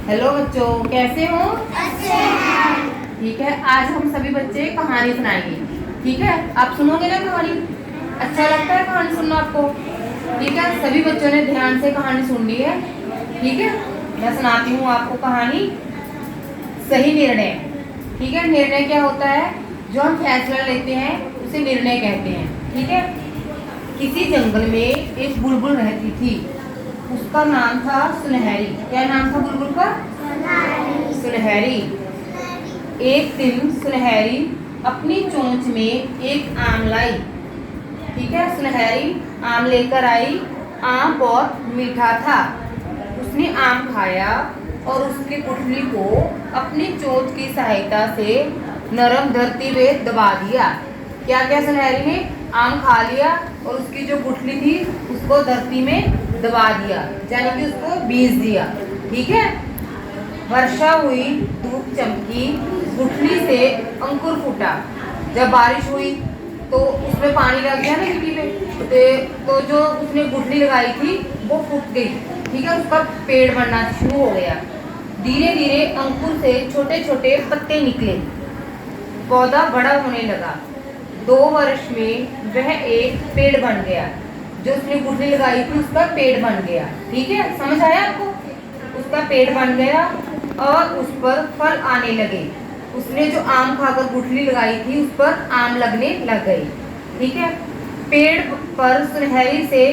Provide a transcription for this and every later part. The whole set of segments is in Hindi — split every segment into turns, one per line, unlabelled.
हेलो बच्चों, कैसे हो?
अच्छे हैं।
ठीक है, आज हम सभी बच्चे कहानी सुनाएंगे। ठीक है, आप सुनोगे ना कहानी? अच्छा लगता है कहानी सुनना आपको? ठीक है, सभी बच्चों ने ध्यान से कहानी सुननी है। ठीक है, मैं सुनाती हूँ आपको कहानी। सही निर्णय। ठीक है, निर्णय क्या होता है? जो हम फैसला लेते हैं उसे निर्णय कहते हैं। ठीक है, किसी जंगल में एक बुलबुल रहती थी। उसका नाम था सुनहरी। क्या नाम था बुलबुल का? सुनहरी। एक दिन सुनहरी अपनी चोंच में एक आम लाई। ठीक है, सुनहरी आम लेकर आई। आम बहुत मीठा था। उसने आम खाया और उसकी गुठली को अपनी चोंच की सहायता से नरम धरती में दबा दिया। क्या क्या सुनहरी ने आम खा लिया और उसकी जो गुठली थी उसको धरती में दबा दिया, यानी कि उसको बीज दिया। ठीक है, वर्षा हुई, धूप चमकी, गुठली से अंकुर फूटा। जब बारिश हुई तो उसमें पानी लग गया ना मिट्टी पे, तो जो उसने गुठली लगाई थी वो फूट गई। ठीक है, उसका पेड़ बनना शुरू हो गया। धीरे धीरे अंकुर से छोटे छोटे पत्ते निकले। पौधा बड़ा होने लगा। 2 वर्ष में वह एक पेड़ बन गया। जो उसने गुठली लगाई थी उसका पेड़ बन गया। ठीक है, समझ आया आपको? उसका पेड़ बन गया और उस पर फल आने लगे। उसने जो आम खाकर गुठली लगाई थी उस पर आम लगने लग गए। ठीक है, पेड़ पर सुनहरी से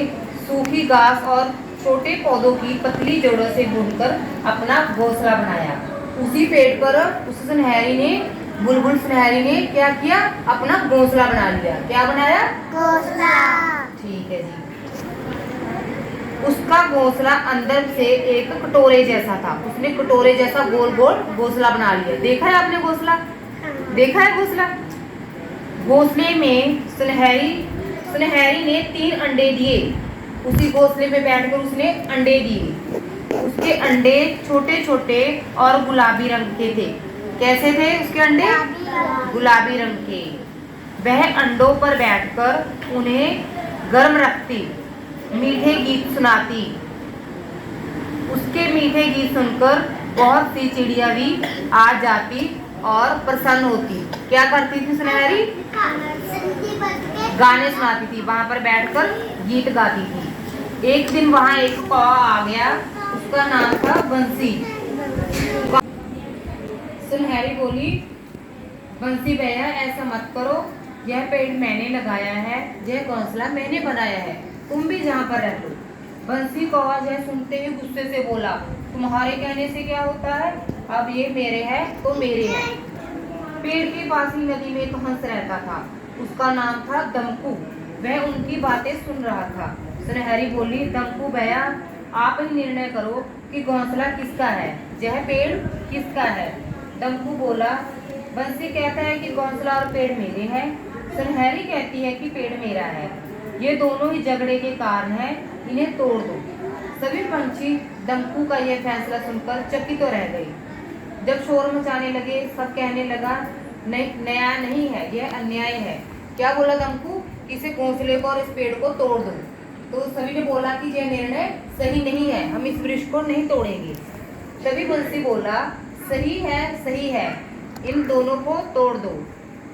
सूखी घास और छोटे पौधों की पतली जड़ों से बुनकर अपना घोंसला बनाया। उसी पेड़ पर उस सुनहरी ने, बुलबुल सुनहरी ने क्या किया? अपना घोंसला बना लिया। क्या बनाया?
घोंसला।
ठीक है जी। उसका घोंसला अंदर से एक कटोरे जैसा था। उसने कटोरे जैसा गोल गोल घोंसला बना लिया। देखा है आपने घोंसला? देखा है घोंसला? घोंसले में सुनहरी ने 3 अंडे दिए। उसी घोंसले में बैठकर उसने अंडे दिए। उसके अंडे छोटे छोटे और गुलाबी रंग के थे। कैसे थे उसके अंडे? गुलाबी रंग के। वह अंडों पर बैठकर उन्हें गर्म रखती, मीठे गीत सुनाती। उसके मीठे गीत सुनकर बहुत सी चिड़िया भी आ जाती और प्रसन्न होती। क्या करती थी सुनहरी? गाने सुनाती थी, वहां पर बैठकर गीत गाती थी। एक दिन वहां एक कौवा आ गया। उसका नाम था बंसी। सुनहरी बोली, बंसी भैया ऐसा मत करो, यह पेड़ मैंने लगाया है, यह घोंसला मैंने बनाया है, तुम भी जहाँ पर रह लो। बंसी कौवा यह सुनते ही गुस्से से बोला, तुम्हारे कहने से क्या होता है? अब ये मेरे है तो मेरे है। पेड़ के पास ही नदी में एक हंस रहता था। उसका नाम था दमकू। वह उनकी बातें सुन रहा था। सुनहरी बोली, दमकू भैया आप ही निर्णय करो कि घोंसला किसका है, यह पेड़ किसका है? दमकू बोला, बंसी कहता है कि घोंसला और पेड़ मेरे हैं। सुनहरी कहती है कि पेड़ मेरा है। ये दोनों ही झगड़े के कारण हैं, इन्हें तोड़ दो। सभी पंछी दमकू का यह फैसला सुनकर चकित तो रह गए। जब शोर मचाने लगे, सब कहने लगा, नया नहीं है, यह अन्याय है। क्या बोला दमकू? इसे घोंसले को और इस पेड़ को तोड़ दो। तो सभी ने बोला कि यह निर्णय सही नहीं है, हम इस वृक्ष को नहीं तोड़ेंगे। तभी बंसी बोला, सही है, इन दोनों को तोड़ दो।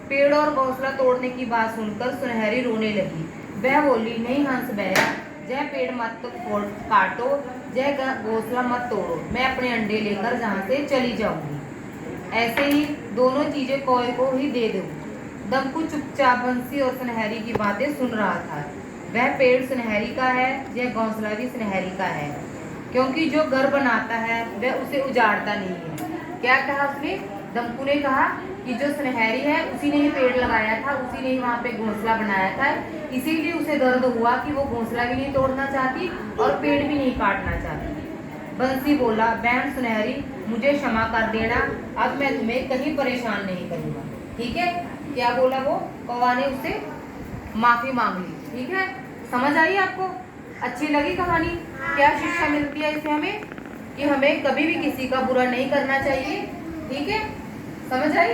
पेड़ और घोंसला तोड़ने की बात सुनकर सुनहरी रोने लगी। वह बोली, नहीं हंस भैया, यह पेड़ मत काटो, यह घोंसला मत तोड़ो, मैं अपने अंडे लेकर जहाँ से चली जाऊंगी। ऐसे ही दोनों चीजें कौवे को ही दे दो। दमकू चुपचाप बंसी और सुनहरी की बातें सुन रहा था। वह पेड़ सुनहरी का है, यह घोंसला भी सुनहरी का है, क्योंकि जो घर बनाता है वह उसे उजाड़ता नहीं है। क्या कहा उसने? दमकू ने कहा कि जो सुनहरी है उसी ने ही पेड़ लगाया था, उसी ने ही वहाँ पे घोंसला बनाया था, इसीलिए उसे दर्द हुआ कि वो घोंसला भी नहीं तोड़ना चाहती और पेड़ भी नहीं काटना चाहती। बंसी बोला, बहन सुनहरी मुझे क्षमा कर देना, अब मैं तुम्हें कहीं परेशान नहीं करूँगा। ठीक है, क्या बोला वो? कौवा ने उससे माफी मांग ली। ठीक है, समझ आई आपको? अच्छी लगी कहानी? क्या शिक्षा मिलती है इससे हमें? कि हमें कभी भी किसी का बुरा नहीं करना चाहिए। ठीक है, समझ आई?